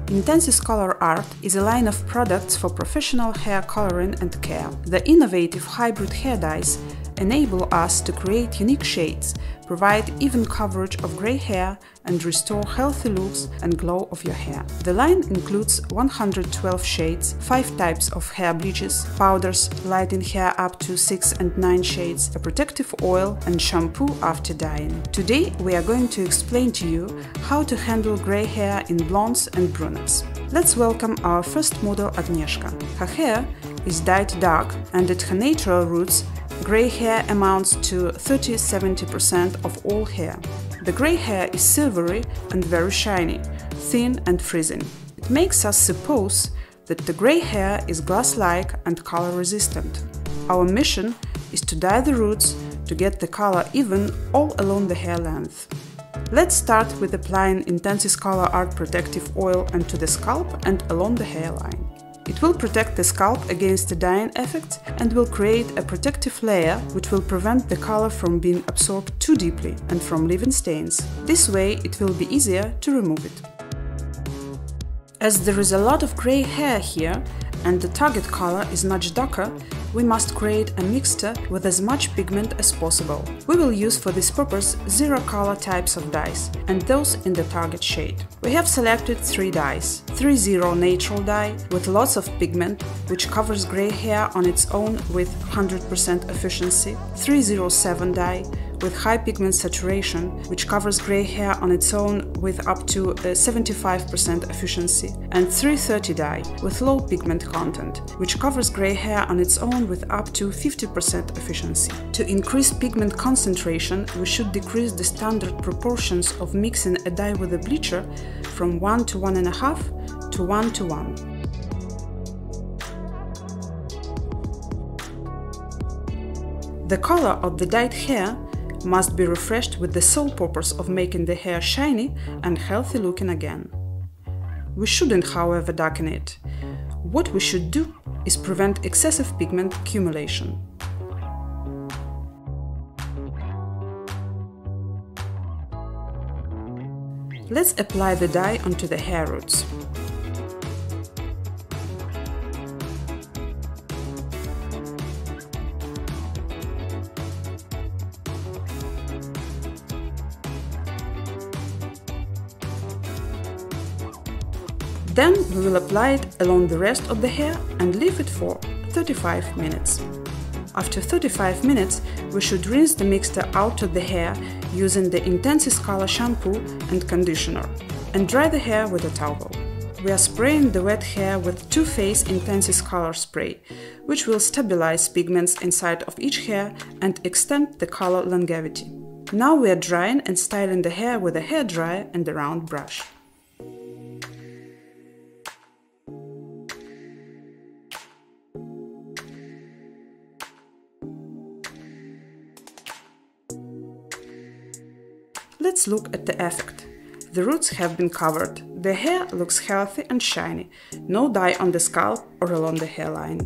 Intensis Color Art is a line of products for professional hair coloring and care. The innovative hybrid hair dyes enable us to create unique shades, provide even coverage of gray hair, and restore healthy looks and glow of your hair. The line includes 112 shades, 5 types of hair bleaches, powders, lighting hair up to 6 and 9 shades, a protective oil, and shampoo after dyeing. Today we are going to explain to you how to handle gray hair in blondes and brunettes. Let's welcome our first model, Agnieszka. Her hair is dyed dark, and at her natural roots, gray hair amounts to 30–70% of all hair. The gray hair is silvery and very shiny, thin and freezing. It makes us suppose that the gray hair is glass-like and color-resistant. Our mission is to dye the roots to get the color even all along the hair length. Let's start with applying Intensis Color Art protective oil onto the scalp and along the hairline. It will protect the scalp against the dyeing effects and will create a protective layer which will prevent the color from being absorbed too deeply and from leaving stains. This way it will be easier to remove it. As there is a lot of gray hair here and the target color is much darker, we must create a mixture with as much pigment as possible. We will use for this purpose 0 color types of dyes, and those in the target shade. We have selected 3 dyes: 30 natural dye with lots of pigment, which covers gray hair on its own with 100% efficiency, 307 dye with high pigment saturation, which covers gray hair on its own with up to 75% efficiency, and 330 dye with low pigment content, which covers gray hair on its own with up to 50% efficiency. To increase pigment concentration, we should decrease the standard proportions of mixing a dye with a bleacher from 1 to 1.5 to 1 to 1. The color of the dyed hair must be refreshed with the sole purpose of making the hair shiny and healthy looking again. We shouldn't, however, darken it. What we should do is prevent excessive pigment accumulation. Let's apply the dye onto the hair roots. Then we will apply it along the rest of the hair and leave it for 35 minutes. After 35 minutes, we should rinse the mixture out of the hair using the Intensis Color shampoo and conditioner and dry the hair with a towel. We are spraying the wet hair with two-phase Intensis Color spray, which will stabilize pigments inside of each hair and extend the color longevity. Now we are drying and styling the hair with a hairdryer and a round brush. Let's look at the effect. The roots have been covered. The hair looks healthy and shiny. No dye on the scalp or along the hairline.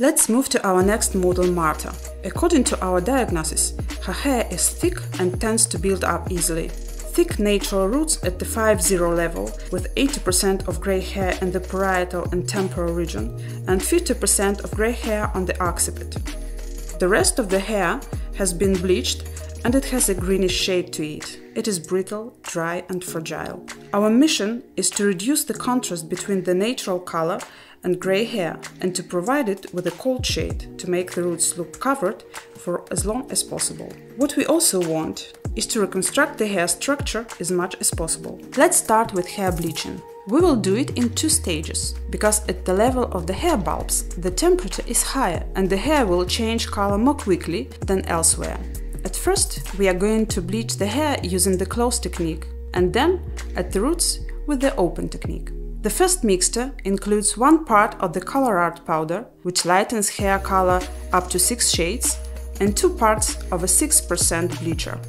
Let's move to our next model, Marta. According to our diagnosis, her hair is thick and tends to build up easily. Thick natural roots at the 5-0 level, with 80% of gray hair in the parietal and temporal region and 50% of gray hair on the occiput. The rest of the hair has been bleached and it has a greenish shade to it. It is brittle, dry and fragile. Our mission is to reduce the contrast between the natural color and gray hair and to provide it with a cold shade to make the roots look covered for as long as possible. What we also want is to reconstruct the hair structure as much as possible. Let's start with hair bleaching. We will do it in 2 stages, because at the level of the hair bulbs the temperature is higher and the hair will change color more quickly than elsewhere. At first we are going to bleach the hair using the close technique, and then at the roots with the open technique. The first mixture includes 1 part of the Color Art powder, which lightens hair color up to 6 shades, and 2 parts of a 6% bleacher.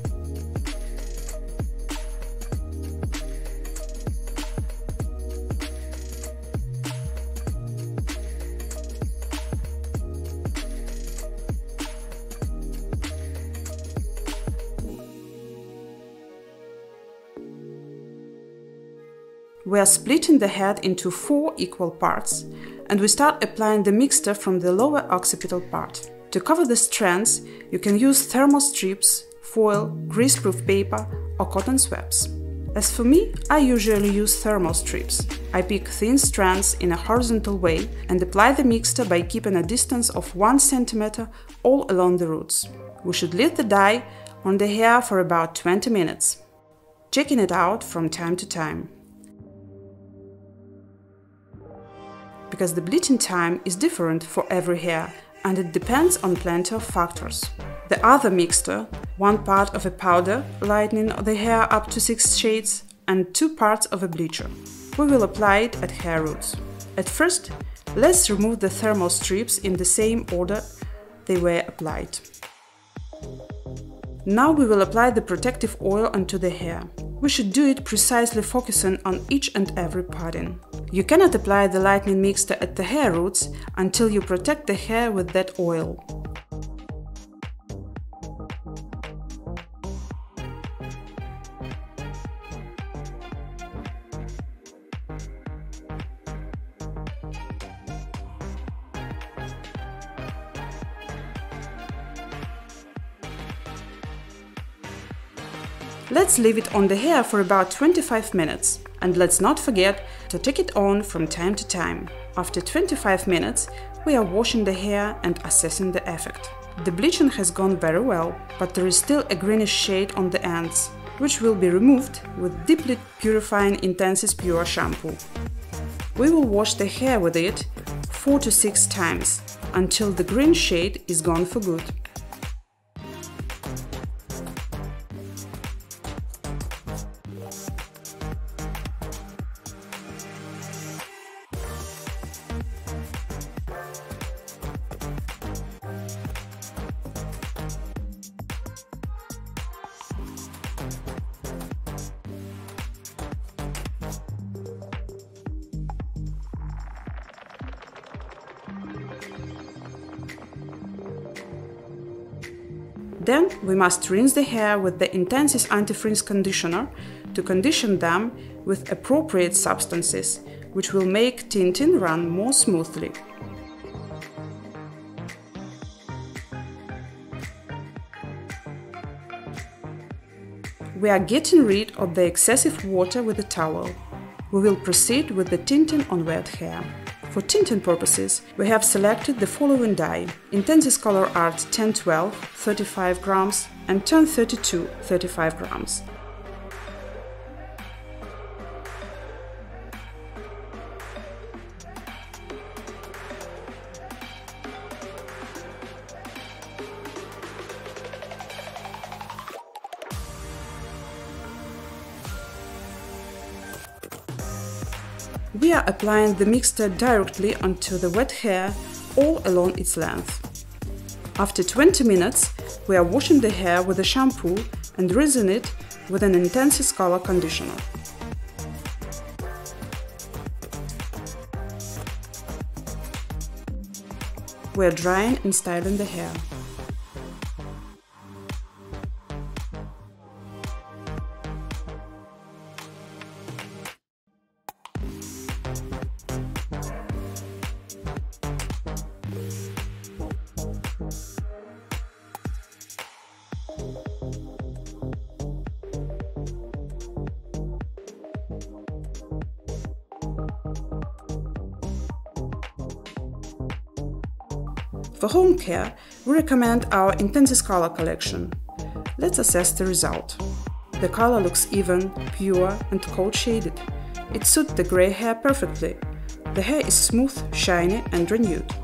We are splitting the head into 4 equal parts, and we start applying the mixture from the lower occipital part. To cover the strands, you can use thermal strips, foil, greaseproof paper or cotton swabs. As for me, I usually use thermal strips. I pick thin strands in a horizontal way and apply the mixture by keeping a distance of 1 cm all along the roots. We should leave the dye on the hair for about 20 minutes, checking it out from time to time. Because the bleaching time is different for every hair and it depends on plenty of factors. The other mixture, 1 part of a powder lightening the hair up to 6 shades and 2 parts of a bleacher. We will apply it at hair roots. At first, let's remove the thermal strips in the same order they were applied. Now we will apply the protective oil onto the hair. We should do it precisely focusing on each and every parting. You cannot apply the lightening mixture at the hair roots until you protect the hair with that oil. Let's leave it on the hair for about 25 minutes. And let's not forget to take it on from time to time. After 25 minutes, we are washing the hair and assessing the effect. The bleaching has gone very well, but there is still a greenish shade on the ends, which will be removed with deeply purifying Intensis Pure shampoo. We will wash the hair with it 4 to 6 times, until the green shade is gone for good. Then we must rinse the hair with the Intensis Anti-Frizz Conditioner to condition them with appropriate substances, which will make tinting run more smoothly. We are getting rid of the excessive water with the towel. We will proceed with the tinting on wet hair. For tinting purposes, we have selected the following dye: Intensis Color Art 1012, 35 grams, and 1032, 35 grams. We are applying the mixture directly onto the wet hair all along its length. After 20 minutes, we are washing the hair with a shampoo and rinsing it with an Intensis Color Conditioner. We are drying and styling the hair. For home care, we recommend our Intensis Color collection. Let's assess the result. The color looks even, pure and cold-shaded. It suits the grey hair perfectly. The hair is smooth, shiny and renewed.